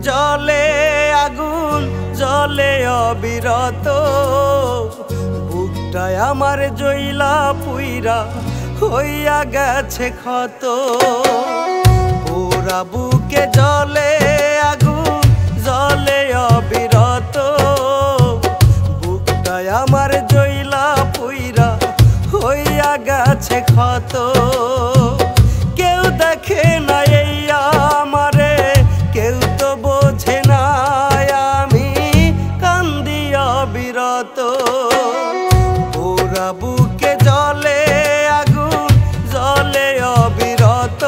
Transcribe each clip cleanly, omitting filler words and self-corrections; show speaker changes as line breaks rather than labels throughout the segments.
জলে আগুন জলে অবিরত বুকটায় আমার জইলা পুইরা হইয়া গেছে ক্ষত পুরা বুকে জলে আগুন জলে অবিরত বুকটায় আমার জইলা পুইরা হইয়া গেছে ক্ষত কেউ দেখে না এই আমারে কেউ তো বোঝে না আমি কান্দি অবিরত পুরা বুকে জলে আগুন জলে অবিরত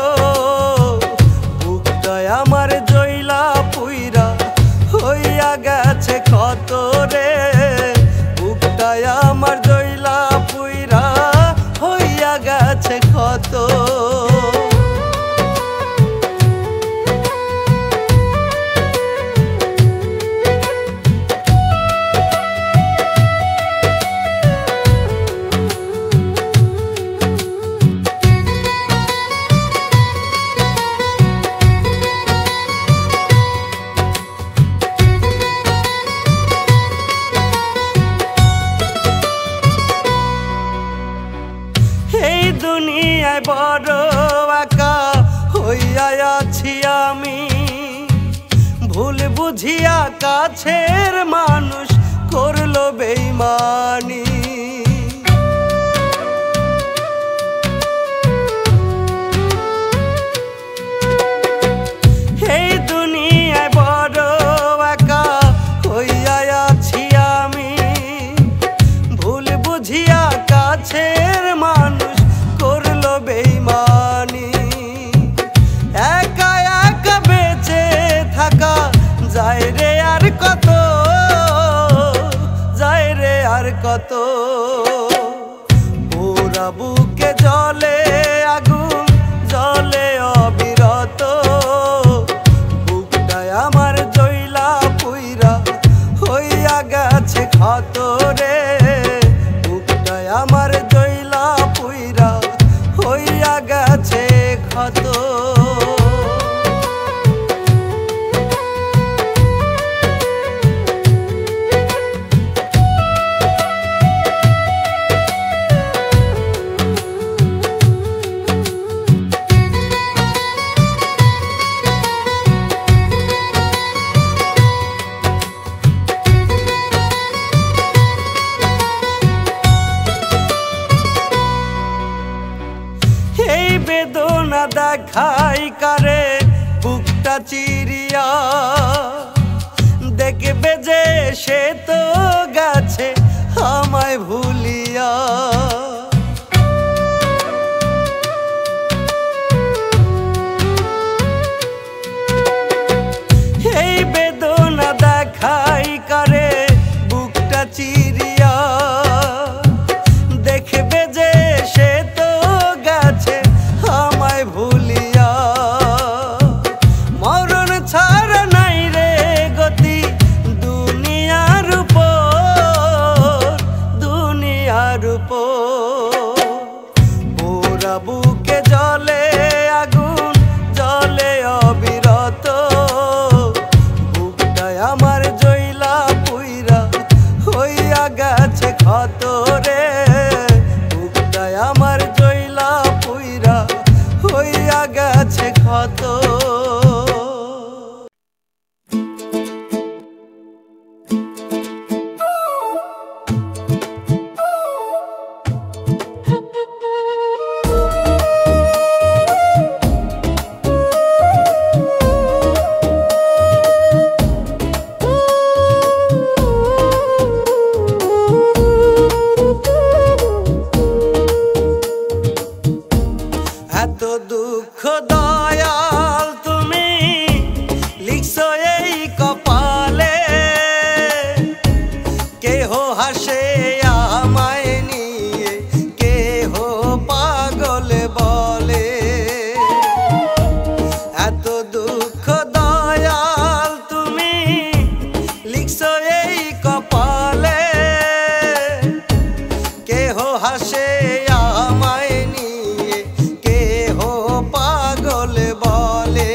বুকটায় আমার জইলা পুইরা হইয়া গেছে ক্ষত রে বুকটায় আমার জইলা পুইরা হইয়া গেছে ক্ষত দুনিয়ায় বড় একা হইয়া আছি আমি ভুল বুঝিয়া কাছের মানুষ করলো বেঈমানি এই দুনিয়ায় বড় একা হইয়া আছি আমি ভুল বুঝিয়া কাছের মানুষ করলো বেঈমানি একা একা বেঁচে থাকা যায় রে আর কত যায় রে আর কত পুরা বুকে জলে আগুন জলে অবিরত বুকটায় আমার জইলা পুইরা হইয়া গেছে ক্ষত রে বুকটায় আমার জইলা পুইরা হইয়া গেছে ক্ষত এই বেদনা দেখাই কারে বুকটা চিরিয়া দেখবে যে সে তো গেছে আমায় ভুলিয়া এই বেদনা দেখাই কারে বুকটা চিরিয়া দেখবে যে সে তো গেছে আমায় ভুলিয়া মরণ ছাড়া নাই রে গতি দুনিয়ার উপর পুরা বুকে জলে আগুন জলে অবিরত বুকটায় আমার জইলা পুইরা হইয়া গেছে ক্ষত রে বুকটায় আমার জইলা পুইরা হইয়া গেছে ক্ষত এত দুঃখ দয়াল তুমি লিখছো এই কপালে কেহ হাসে আমায় নিয়ে কেহ পাগল বলে এত দুঃখ দয়াল তুমি লিখছো এই কপালে কেহ হাসে আমায় নিয়ে কেহ পাগল বলে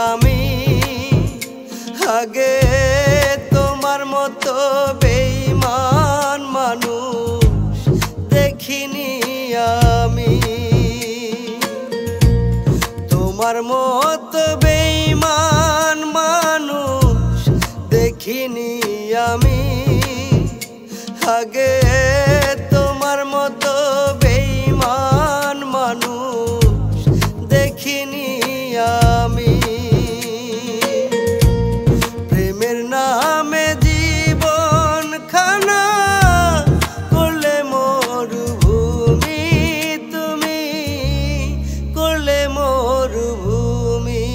আমি আগে তোমার মতো বেঈমান মানুষ দেখিনি আমি তোমার মতো বেঈমান মানুষ দেখিনি আমি আগে তোমার মতো বেঈমান মানুষ দেখিনি আমি প্রেমের নামে জীবন খানা করলে মরুভূমি তুমি করলে মরুভূমি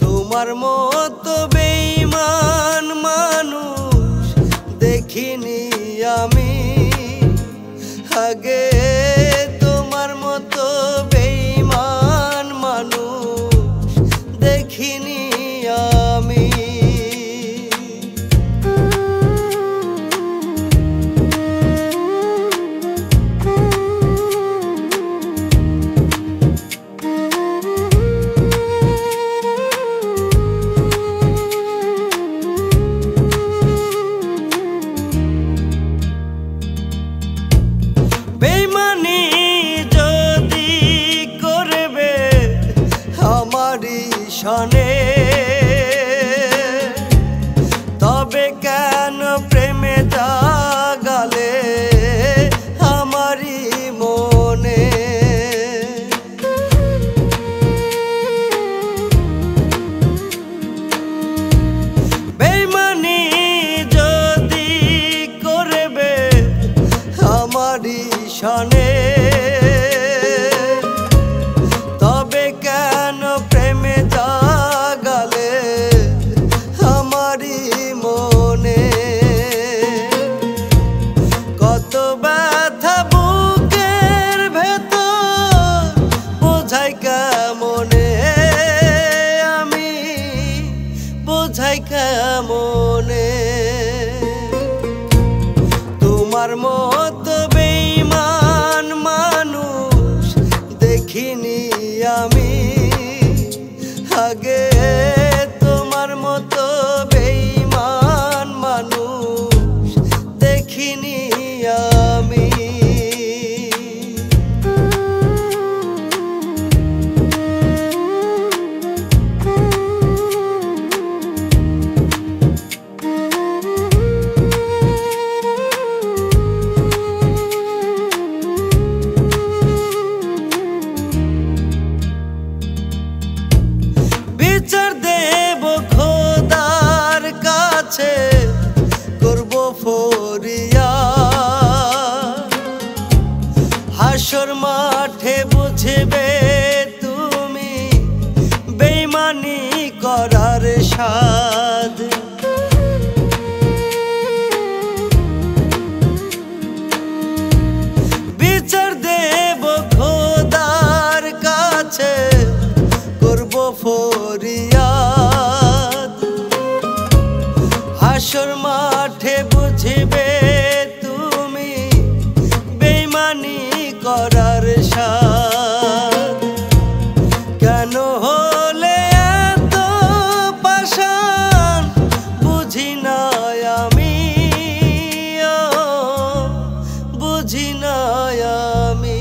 তোমার মতো বেঈমান মানুষ দেখিনি আমি আগে তোমার মতো বেঈমান মানুষ দেখিনি আমি বেঈমানি যদি করবে আমারই সনে তবে কেন প্রেমে জাগালে আমারই মনে বেঈমানি যদি করবে আমারই সনে তবে কেন প্রেমে জাগালে আমারই মনে কত ব্যথা বুকের ভেতর বোঝাই কেমনে আমি বোঝাই কেমনে তোমার মতো বেঈমান মানুষ দেখিনি আমি আগে তোমার মতো বেঈমান মানুষ দেখিনি আমি বিচার দেব খোদার কাছে করব ফরিয়াদ হাসর মাঠে বুঝবে তুমি বেঈমানি করার স্বাদ বিচার দেব খোদার কাছে করব ফরিয়াদ হাসর মাঠে বুঝবে তুমি বেঈমানি করার স্বাদ কেন হলে এত পাষাণ বুঝি না আমি বুঝি না আমি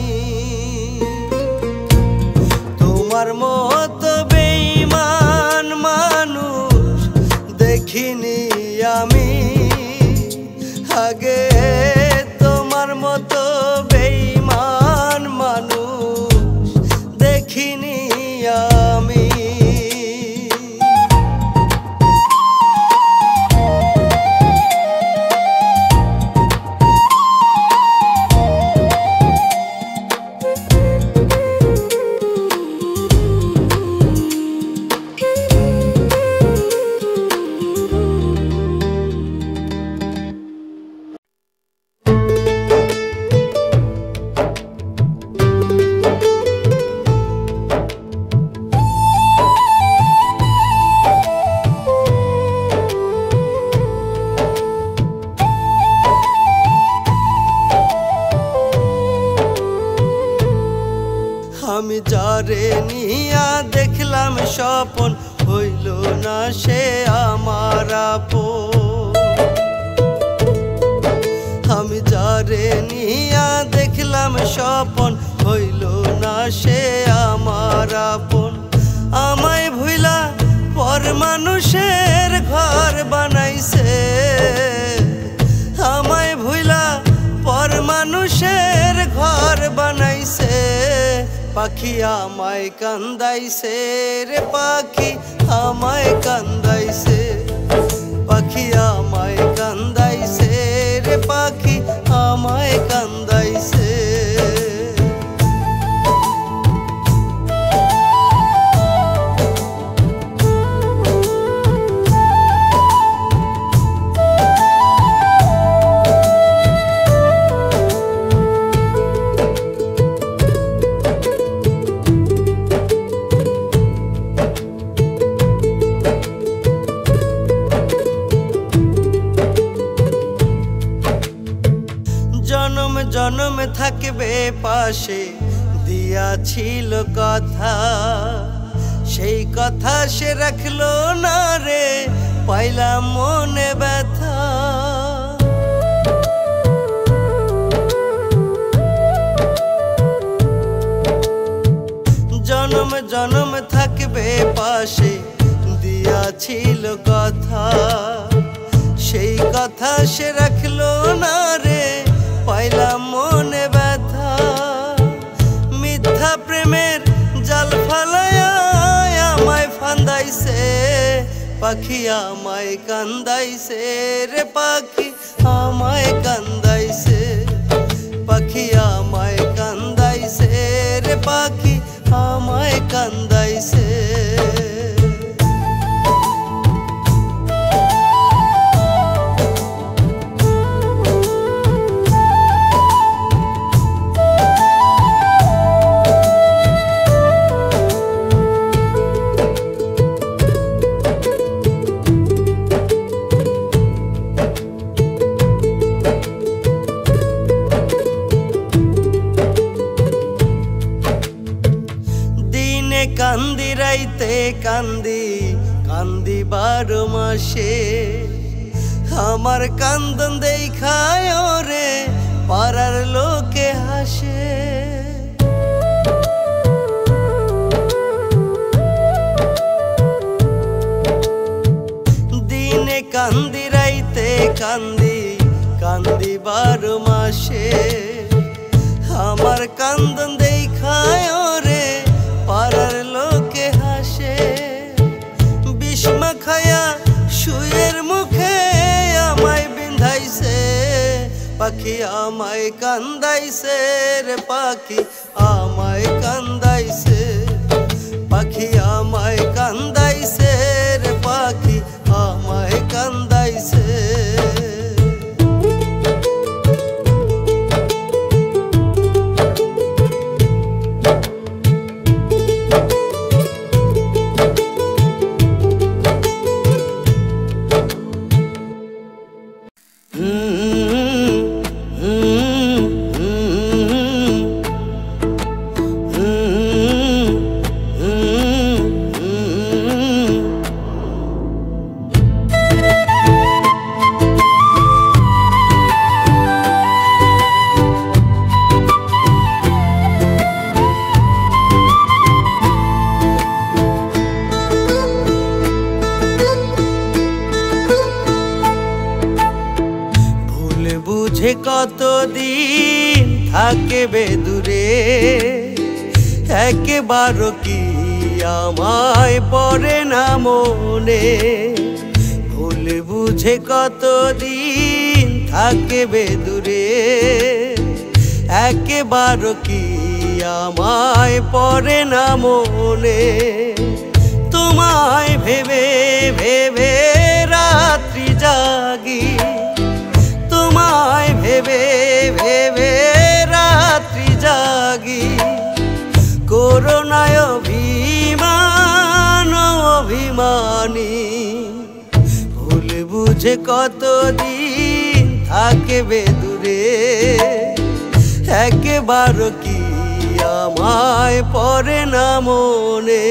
তোমার মতো বেঈমান মানুষ দেখিনি আমি আগে তোমার মতো বেঈমান মানুষ দেখিনি আমি আমি যারে নিয়া দেখলাম স্বপন হইল না সে আমার আপন। আমি যারে নিয়া দেখলাম স্বপন হইল না সে আমার আপন। আমায় ভুইলা পর মানুষের ঘর বানাইছে, আমায় ভুইলা পর মানুষের ঘর বানাইছে। পাখি আমায় কান্দাইছে রে পাখি আমায় কান্দাইছে, পাখি আমায় কান্দাইছে রে পাখি আমায় কান্দাইছে। জনম জনম থাকবে পাশে দিয়াছিল কথা, সেই কথা সে রাখলো না রে পাইলাম মনে ব্যথা। জনম জনম থাকবে পাশে দিয়াছিল কথা, সেই কথা সে রাখলো না রে পাইলাম মনে ব্যথা। মিথ্যা প্রেমের জাল ফালায়া আমায় ফান্দাইছে, পাখি আমায় কান্দাইছে রে পাখি আমায় কান্দাইছে, পাখি আমায় কান্দাইছে রে পাখি আমায় কান্দাইছে। কান্দি রাইতে কান্দি কান্দি 12 মাসে, আমার কান্দন দেখায় রে পাড়ার লোকে হাসে। দিনে কান্দি রাইতে কান্দি কান্দি 12 মাসে, আমার কান্দন দেখায় রে পাড়ার লোকে হাসে। বিষ্মা খায়া শুয়ের মুখে আমায় বিন্ধাইছে, পাখি আমায় কান্দাইছে রে পাখি আমায় কান্দাইছে, পাখি আমায় কান্দাইছে রে পাখি আমায় কান্দাইছে। কতদিন থাকবে দূরে, একেবারও কি আমায় পড়ে না মনে। ভুল বুঝে কতদিন থাকবে দূরে, একেবারও কি আমায় পড়ে না মনে। তোমায় ভেবে ভেবে রাত্রি জাগি, তোমায় ভেবে ভেবে রাত্রি জাগি। করুণায় অভিমান অভিমানী, ভুল বুঝে কতদিন থাকবে দূরে, একেবারও কি আমায় পড়ে না মনে।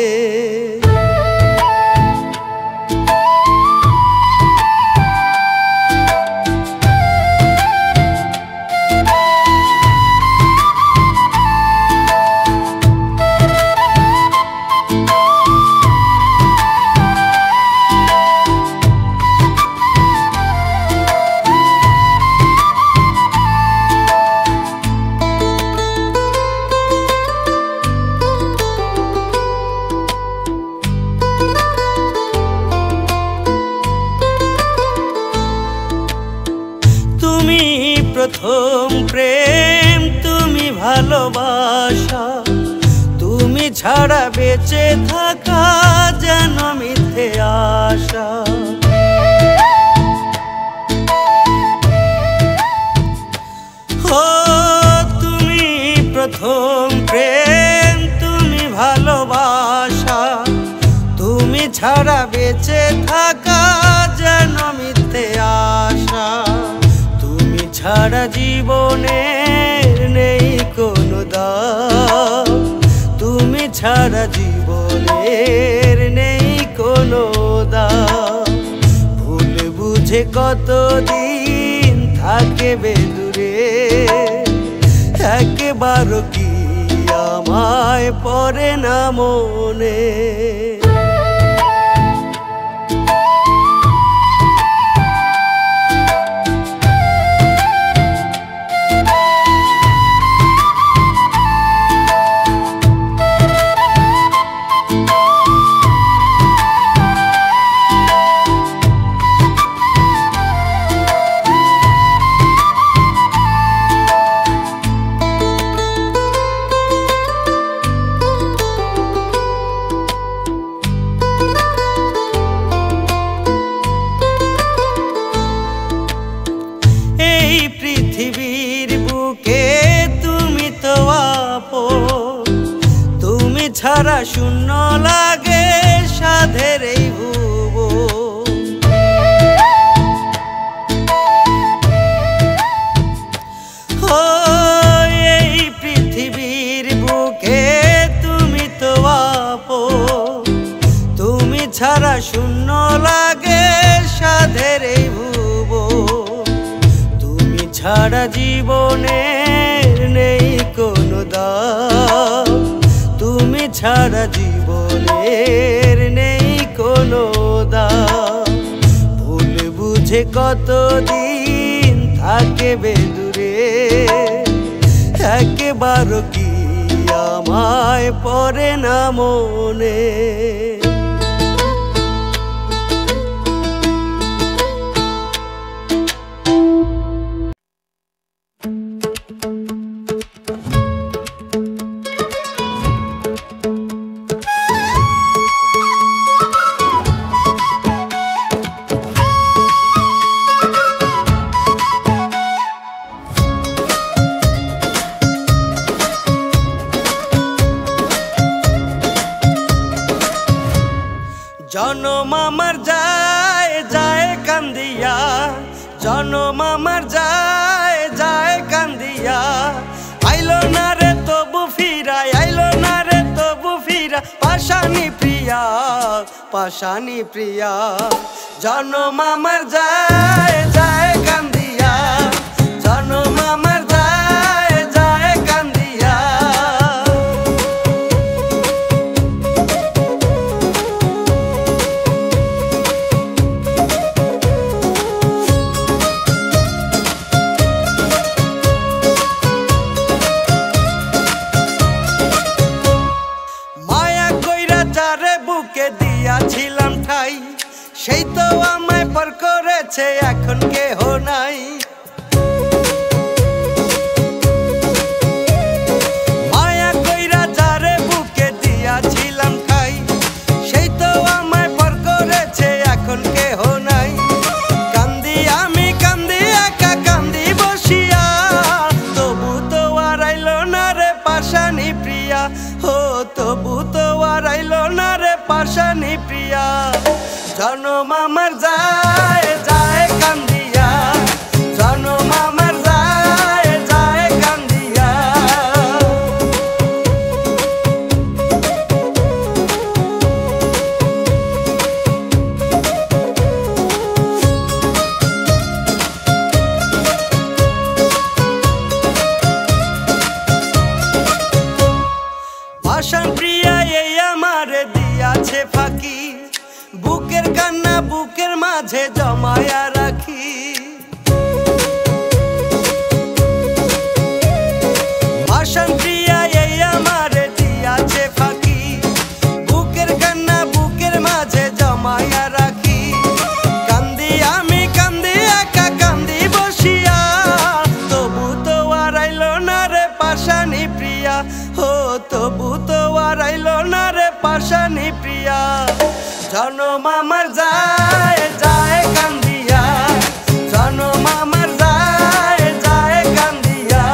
প্রথম প্রেম তুমি ভালোবাসা, তুমি ছাড়া বেঁচে থাকা যেন মিথ্যে আশা। ও তুমি প্রথম প্রেম তুমি ভালোবাসা, তুমি ছাড়া বেঁচে থাকা যেন মিথ্যে আশা। ছাড়া জীবনের নেই কোনো দাম, তুমি ছাড়া জীবনের নেই কোনো দাম। ভুল বুঝে কতদিন থাকবে দূরে, একেবারও কি আমায় পড়ে না মনে। পৃথিবীর বুকে তুমি তো আপন, তুমি ছাড়া শূন্য লাগে সাধের এই ভুবন। ও এই পৃথিবীর বুকে তুমি তো আপন, তুমি ছাড়া শূন্য লাগে সাধের এই ভুবন। ছাড়া জীবনের নেই কোনো দাম, তুমি ছাড়া জীবনের নেই কোনো দাম। ভুল বুঝে কতদিন থাকবে দূরে, একেবারও কি আমায় পড়ে না মনে। জনম আমার যায় যায় কান্দিয়া, জনম আমার যায় যায় কান্দিয়া। আইলো না রে তবু ফিরা, আইলো না রে তবু ফিরা। পাশানি প্রিয়া, পাশানি প্রিয়া। জনম আমার যায় যায় কান্দিয়া, জনম আমার যায় যায় কান্দিয়া। বুকে দিয়াছিলাম ঠাই, সেই তো আমায় পর করেছে এখন কেহ নাই। মায়া কইরা যারে বুকে দিয়াছিলাম ঠাই, সেই তো আমায় পর করেছে এখন কেহ নাই। কান্দি আমি কান্দি একা কান্দি বসিয়া, তবু তো আর আইলো না রে পাশানি প্রিয়া। ও তবু তো আর আইলো না রে পাশানি প্রিয়া। জনম আমার যায় যায় কান্দিয়া, জনম আমার যায় যায় কান্দিয়া। আছে ফাঁকি, বুকের কান্না বুকের মাঝে জমায়া রাখি। ভাসান প্রিয়া এই আমারে দিয়াছে ফাঁকি, বুকের কান্না বুকের মাঝে জমায়া রাখি। কান্দি আমি কান্দি একা কান্দি বসিয়া, তবু তো আর আইলো না রে পাশানি প্রিয়া। ও তবু তো আর আইলো না রে পাশানি প্রিয়া। জনম আমার যায় যায় কান্দিয়া, জনম আমার যায় যায় কান্দিয়া।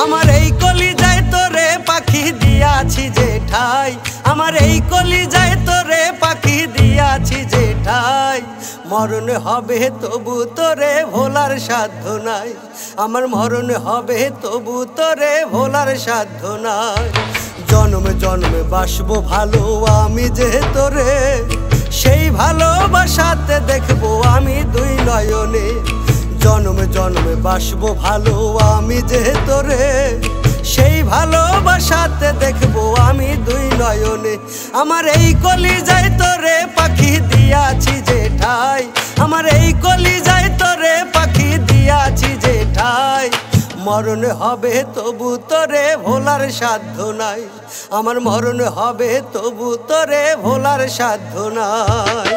আমার এই কলিজায় তোরে পাখি দিয়াছি যে ঠাই, আমার এই কলিজায় তোরে পাখি দিয়াছি যে ঠাই। মরণ হবে তবু তোরে ভোলার সাধ্য নাই, আমার মরণ হবে তবু তোরে ভোলার সাধ্য নাই। জন্মে জন্মে বাসবো ভালো আমি যে তোরে, সেই ভালোবাসাতে দেখবো আমি দুই নয়নে। জন্মে জন্মে বাসবো ভালো আমি যে তোরে, সেই ভালোবাসাতে দেখবো আমি দুই নয়নে। আমার এই কলিজায় তোরে পাখি দিয়াছি যে ঠাই, আমার এই কলিজায় তোরে পাখি দিয়াছি যে ঠাই। মরণ হবে তবু তোরে ভোলার সাধ্য নাই, আমার মরণ হবে তবু তোরে ভোলার সাধ্য নাই।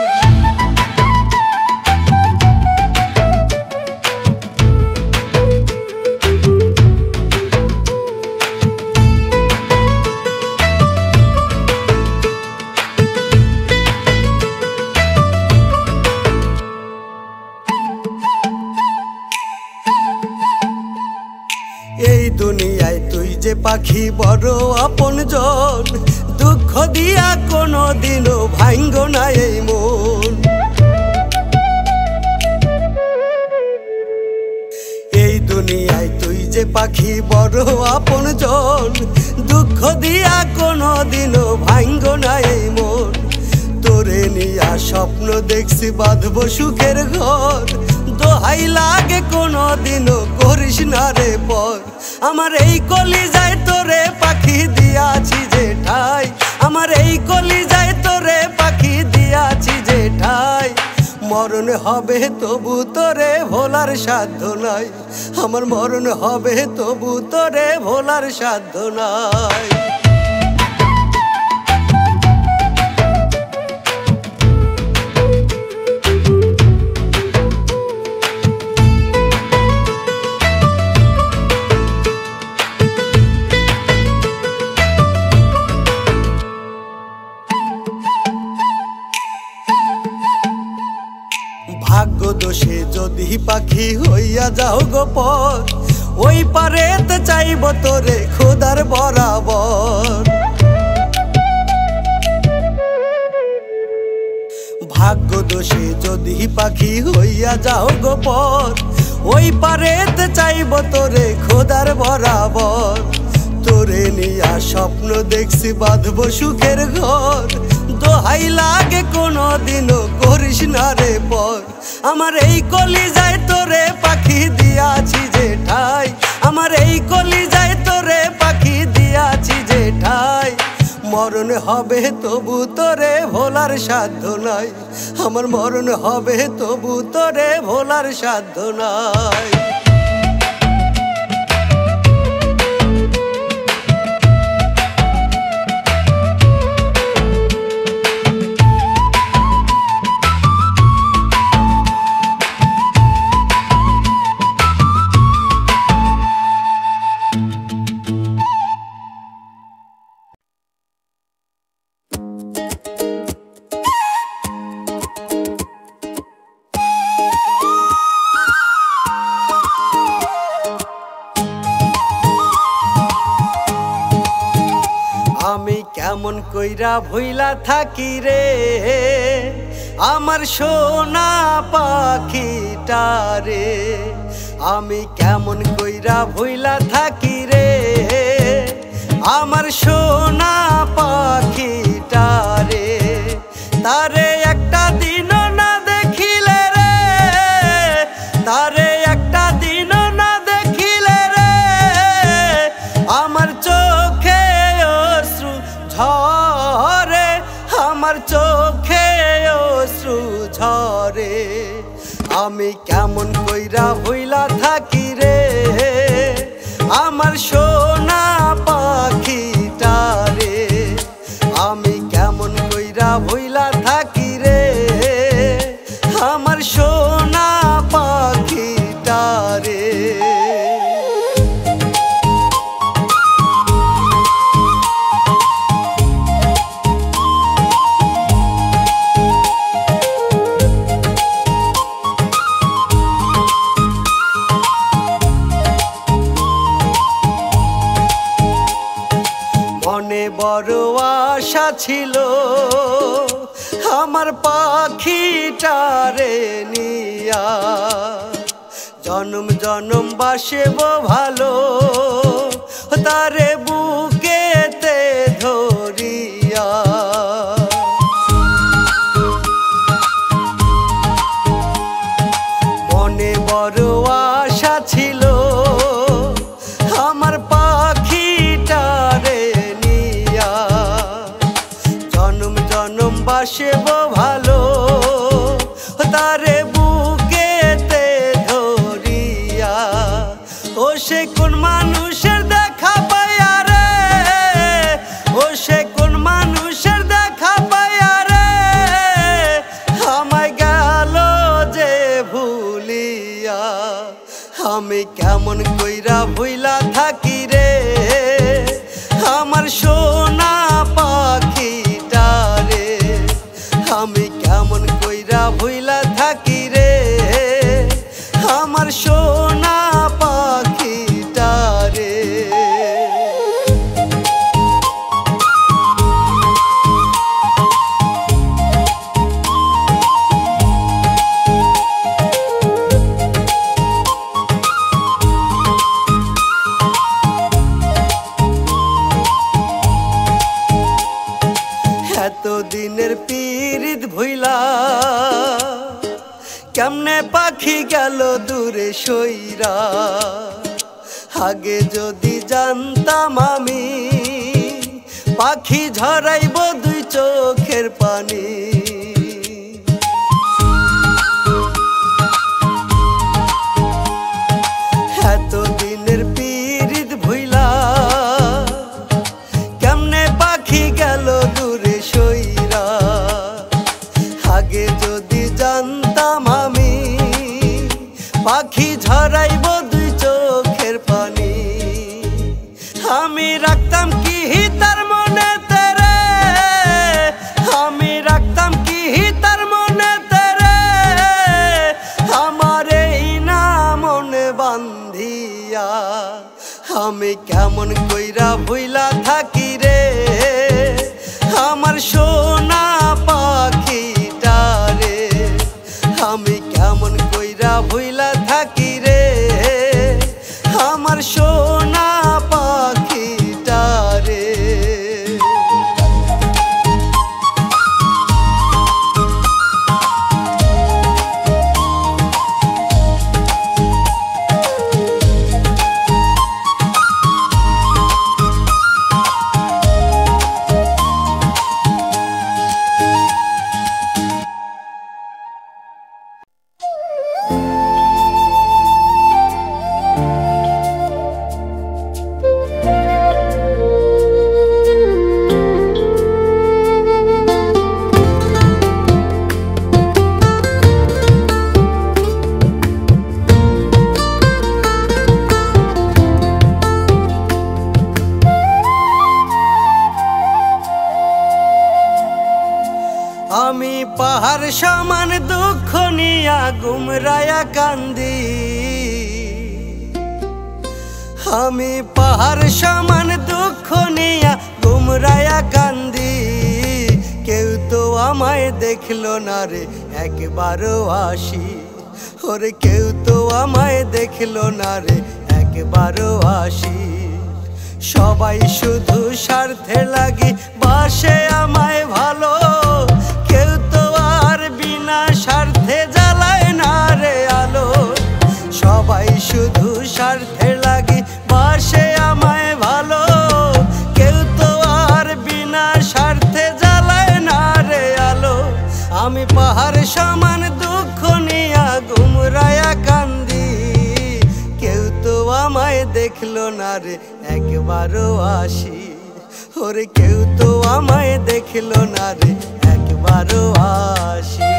এই দুনিয়ায় তুই যে পাখি বড় আপনজন, দুঃখ দিয়া কোনো দিনও ভাঙ্গো না এই মন। এই দুনিয়ায় তুই যে পাখি বড় আপনজন, দুঃখ দিয়া কোনো দিনও ভাঙ্গো না এই মন। তোরে নিয়া স্বপ্ন দেখছি বাঁধবো সুখের ঘর, দোহাই লাগে কোনো দিনও করিস না রে পর। আমার এই কলিজায় তোরে পাখি দিয়াছি যে ঠাই, আমার এই কলিজায় তোরে পাখি দিয়াছি যে ঠাই। মরণ হবে তবু তোরে ভোলার সাধ্য নাই, আমার মরণ হবে তবু তোরে ভোলার সাধ্য নাই। ভাগ্য দোষে যদি পাখি হইয়া যাও গো পর, ওই পারেতে চাইব তোরে খোদার বরাবর। ভাগ্য দোষে যদি পাখি হইয়া যাও গো পর, ওই পারেতে চাইব তোরে খোদার বরাবর। তোরে নিয়া স্বপ্ন দেখছি বাঁধবো সুখের ঘর, দোহাই লাগে কোনো দিনও করিস না রে পর। আমার এই কলিজায় তোরে পাখি দিয়াছি যে ঠাই, আমার এই কলিজায় তোরে পাখি দিয়াছি যে ঠাই। মরণ হবে তবু তোরে ভোলার সাধ্য নাই, আমার মরণ হবে তবু তোরে ভোলার সাধ্য নাই। কইরা ভুইলা থাকি রে আমার সোনা পাখিটারে আমি কেমন কইরা ভুইলা থাকি রে আমার সোনা পাখিটারে তারে একটা দিনও না দেখিলে রে তারে একটা দিনও না দেখিলে রে আমার চোখে অশ্রু ঝরে আমার চোখে অশ্রু ঝরে আমি কেমন কইরা ভুইলা থাকি রে আমার সোনা পাখিটারে আমি কেমন কইরা ভুইলা থাকি রে আমার সোনা পাখিটারে মনে বড় আশা ছিল আমার পাখিটারে নিয়া জনম জনম বাসব ভালো তারে বুকেতে ধরিয়া মনে বড় আশা ছিল আমার পাখিটারে নিয়া জনম জনম বাসব ভালো তারে বুকেতে ধরিয়া ও সে কোন মানুষের দেখা পাইয়া রে ও সে কোন মানুষের দেখা পাইয়া রে আমায় গেল যে ভুলিয়া আমি কেমন কইরা ভুইলা থাকি রে আমার সোনা পাখিটারে আমি কেমন কইরা ভুইলা থাকি রে আমার সোনা পাখিটারে এতদিনের পীড়িত ভুইলা কেমনে পাখি গেল দূরে সইরা আগে যদি জানতাম আমি পাখি ঝরাইব দুই চোখের পানি এতদিনের পীড়িত ভুইলা কেমনে পাখি গেল দূরে সইরা আগে যদি জানতাম আমি পাখি ঝরাইব দুই চোখের পানি আমি রাখতাম কি তার মনে তেরে আমি রাখতাম কি তার মনে তেরে আমার এই না মনে বান্ধিয়া আমি কেমন কইরা ভুইলা থাকি রে আমার সোনা পাখিটারে আমি কেমন কইরা ভুইলা থাকি রে আমার সোনা পাখিটারে আমি পাহাড় সমান দুঃখ নিয়া গুমরায়া কান্দি আমি পাহাড় সমান দুঃখ নিয়া গুমরায়া কান্দি আমায় দেখলো না রে একবারও আসি। ওরে কেউ তো আমায় দেখলো না রে একবারও আসি। সবাই শুধু স্বার্থে লাগি বাসে আমায় ভালো, কেউ তো আর বিনা স্বার্থে জ্বালায় না রে আলো। সবাই শুধু স্বার্থে লাগি বাসে আমায় ভালো, কেউ তো আর বিনা স্বার্থে জ্বালায় না রে আলো। আমি পাহাড় সমান দুঃখ নিয়া গুমরায়া কান্দি, কেউ তো আমায় দেখলো না রে একবারও আসি। ওরে কেউ তো আমায় দেখলো না রে একবারও আসি।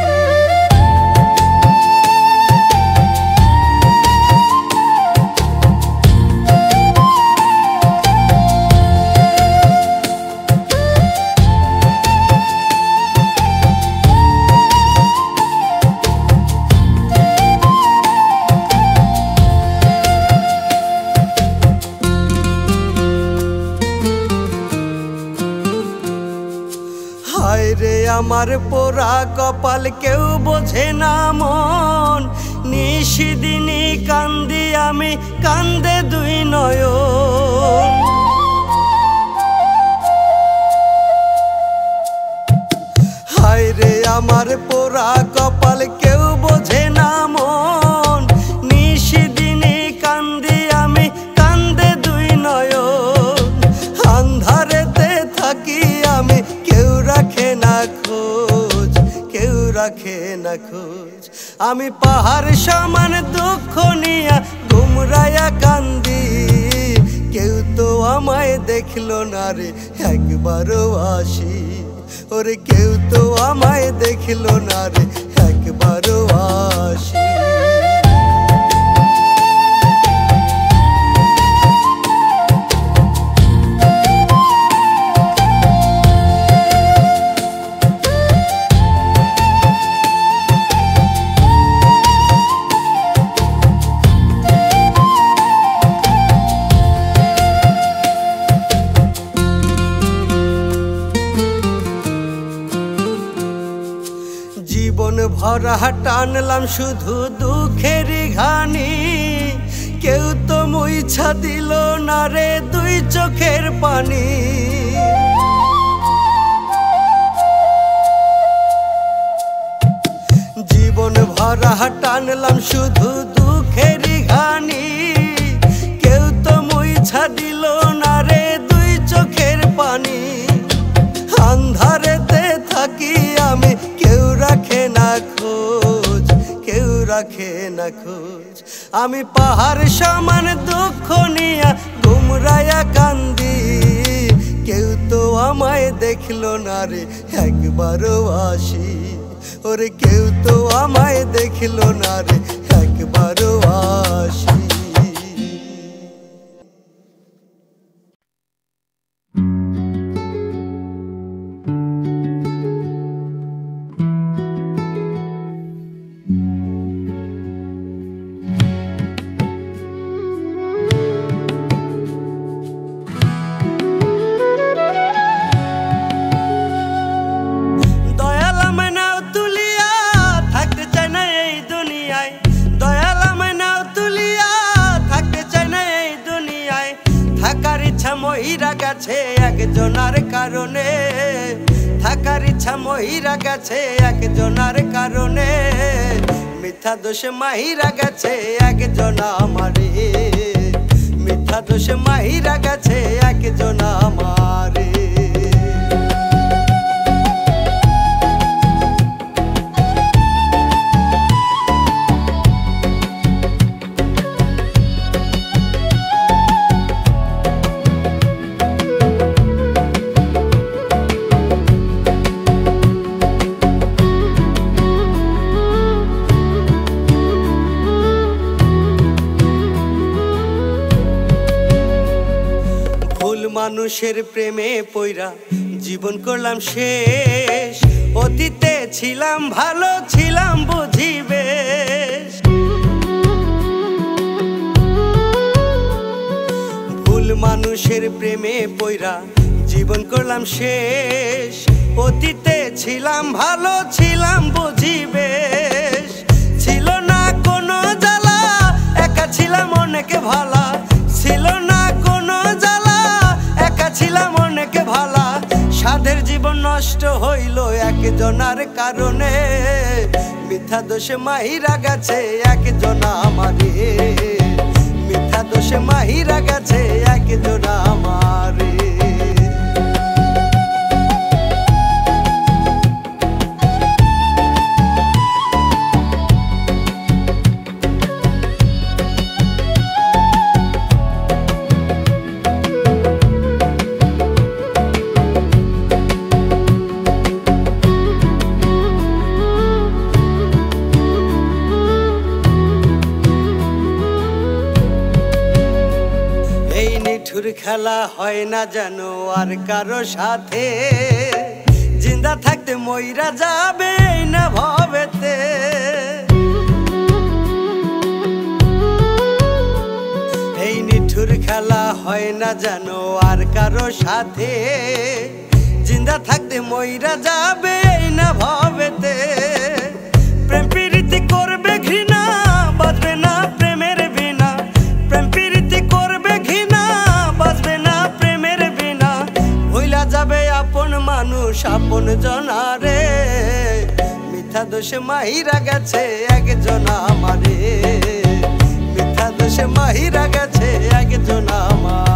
হায় রে আমার পোড়া কপাল, কেউ বোঝে না মন। নিশিদিনী কান্দি আমি, কান্দে দুই নয়ন। হায় রে আমার পোড়া কপাল, কেউ বোঝে না মন। নিশিদিনী কান্দি আমি, কান্দে দুই নয়ন। আন্ধারেতে থাকি আমি, কেউ রাখে না খোঁজ, কেউ রাখে না খোঁজ। আমি পাহাড় সমান দুঃখ নিয়া গুমরায়া কান্দি, কেউ তো আমায় দেখলো না রে একবারও আসি। ওরে কেউ তো আমায় দেখলো না রে একবারও আসি। জীবন ভরা টানলাম শুধু দুঃখের ঘানি, কেউ তো মুইছা দিল না রে দুই চোখের পানি। জীবন ভরা টানলাম শুধু দুঃখের ঘানি, কেউ তো মুইছা দিল না রে দুই চোখের পানি। আন্ধারেতে থাকি আমি, কেউ রাখে না খোঁজ, কেউ রাখে না খোঁজ। আমি পাহাড় সমান দুঃখ নিয়া গুমরায়া কান্দি, কেউ তো আমায় দেখলো না রে একবারও আসি। ওরে কেউ তো আমায় দেখলো না রে একবারও আসি। মহিরা গেছে একজনার কারণে, থাকার ইচ্ছা মহিরা গেছে একজনার কারণে। মিথ্যা দোষে মাহিরা গেছে একজনা আমারে, মিথ্যা দোষে মাহিরা গেছে একজনা আমারে। মানুষের প্রেমে পইরা জীবন করলাম শেষ, অতীতে ছিলাম ভালো ছিলাম বুঝি বেশ। ভুল মানুষের প্রেমে পইরা জীবন করলাম শেষ, অতীতে ছিলাম ভালো, ছিলাম বুঝি বেশ, ছিল না কোনো জ্বালা, একা ছিলাম অনেক ভালা, ছিল না কোনো জ্বালা, একা ছিলাম অনেক ভালা। সাধের জীবন নষ্ট হইল একজনার কারণে, মিথ্যা দোষে মাহিরা গেছে একজনা আমারে, মিথ্যা দোষে মাহিরা গেছে একজনা আমারে। নিঠুর খেলা হয় না যেন আর কারো সাথে, জিন্দা থাকতে মইরা যাবে না ভবেতে। এই নিঠুর খেলা হয় না যেন আর কারো সাথে, জিন্দা থাকতে মইরা যাবে না ভবেতে। প্রেম প্রীতি করবে ঘৃণা, বাজবে না প্রেমের বিনা, প্রেম প্রীতি করবে ঘৃণা, বাজবে না প্রেমের বিনা। ভুইলা যাবে আপন মানুষ আপন জনারে, মিথ্যা দোষে মাহিরা গেছে একজনা আমারে, মিথ্যা দোষে মাহিরা গেছে একজনা আমার।